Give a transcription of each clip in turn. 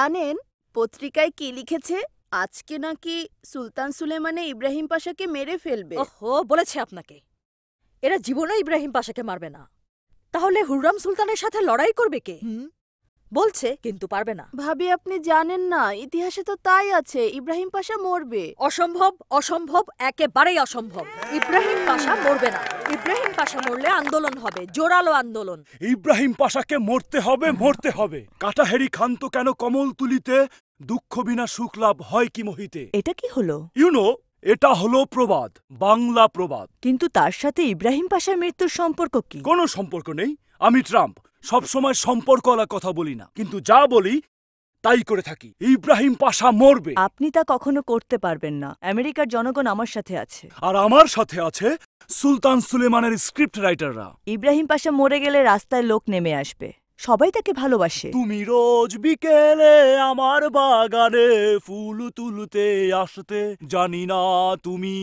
জানেন পত্রিকায় কি লিখেছে? আজকে নাকি সুলতান সুলেমানে ইব্রাহিম পাশাকে মেরে ফেলবে। ওহো, বলেছে আপনাকে এরা জীবনে ইব্রাহিম পাশাকে মারবে না। তাহলে হুররাম সুলতানের সাথে লড়াই করবে কে? বলছে কিন্তু পারবে না। ভাবি আপনি জানেন না, ইতিহাসে তো তাই আছে, ইব্রাহিম পাশা মরবে। অসম্ভব, অসম্ভব, একেবারেই অসম্ভব। ইব্রাহিম পাশা মরবে না। ইব্রাহিম পাশা মরলে আন্দোলন হবে, জোরালো আন্দোলন। ইব্রাহিম পাশাকে মরতে হবে, মরতে হবে। কাটাহেরি খান্ত কেন কমল তুলিতে, দুঃখ বিনা সুখ লাভ হয় কি মোহিতে। এটা কি হলো? এটা হলো প্রবাদ, বাংলা প্রবাদ। কিন্তু তার সাথে ইব্রাহিম পাশার মৃত্যুর সম্পর্ক কি? কোনো সম্পর্ক নেই। আমি ট্রাম্প, সবসময় সম্পর্কওয়ালা কথা বলি না, কিন্তু যা বলি তাই করে থাকি। ইব্রাহিম পাশা মরবে। আপনি তা কখনো করতে পারবেন না। আমেরিকার জনগণ আমার সাথে আছে, আর আমার সাথে আছে সুলতান সুলেমানের স্ক্রিপ্ট রাইটাররা। ইব্রাহিম পাশা মরে গেলে রাস্তায় লোক নেমে আসবে, সবাই তাকে ভালোবাসে। তুমি রোজ বিকেলে আমার বাগানে ফুল তুলতে আসতে, জানি না তুমি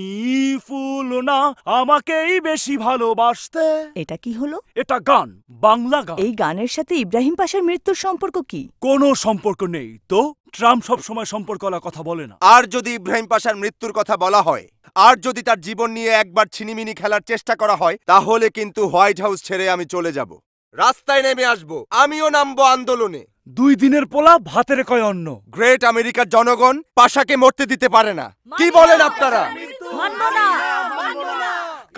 ফুল না আমাকেই বেশি ভালোবাসতে। এটা কি হলো? এটা গান, বাংলা গান। এই গানের সাথে ইব্রাহিম পাশার মৃত্যুর সম্পর্ক কি? কোনো সম্পর্ক নেই তো। ট্রাম্প সব সময় সম্পর্কওয়ালা কথা বলে না। আর যদি ইব্রাহিম পাশার মৃত্যুর কথা বলা হয়, আর যদি তার জীবন নিয়ে একবার ছিনিমিনি খেলার চেষ্টা করা হয়, তাহলে কিন্তু হোয়াইট হাউস ছেড়ে আমি চলে যাব, রাস্তায় নেমে আসবো, আমিও নামবো আন্দোলনে। 2 দিনের পোলা ভাতের কয় অন্ন। গ্রেট আমেরিকার জনগণ পাশাকে মরতে দিতে পারে না। কি বলেন আপনারা?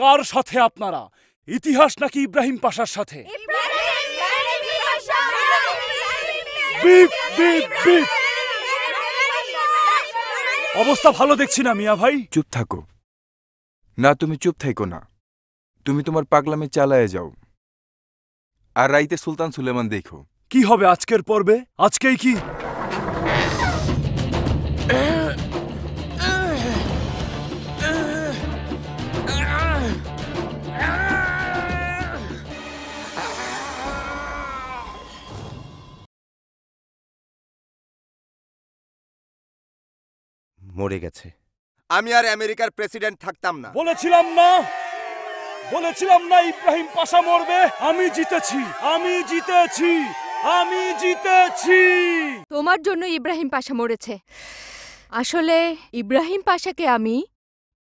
কার সাথে আপনারা? ইতিহাস নাকি ইব্রাহিম পাশার সাথে? Beep beep beep. অবস্থা ভালো দেখছি না মিয়া ভাই। চুপ থাকো না, তুমি চুপ থাকো না। তুমি তোমার পাগলামে চালায়ে যাও, আর রাইতে সুলতান সুলেমান দেখো। কি হবে আজকের পর্বে? আজকেই কি মরে গেছে। আমি আর আমেরিকার প্রেসিডেন্ট থাকতাম না। বলেছিলাম না ইব্রাহিম পাশা মরবে। আমি জিতেছি, আমি জিতেছি, আমি জিতেছি। তোমার জন্য ইব্রাহিম পাশা মরেছে। আসলে ইব্রাহিম পাশাকে আমি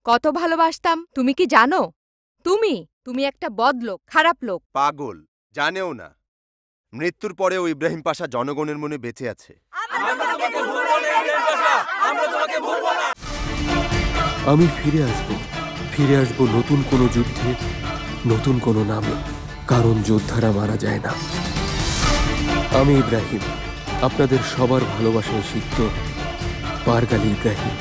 কত ভালোবাসতাম তুমি কি জানো? তুমি একটা বদলোক, খারাপ লোক। পাগল, জানেও না মৃত্যুর পরেও ইব্রাহিম পাশা জনগণের মনে বেঁচে আছে। আমি ফিরে আসব নতুন কোনো যুদ্ধে, নতুন কোনো নামে, কারণ যোদ্ধারা মারা যায় না। আমি ইব্রাহিম, আপনাদের সবার ভালোবাসায় সিক্ত পারগালি ইব্রাহিম।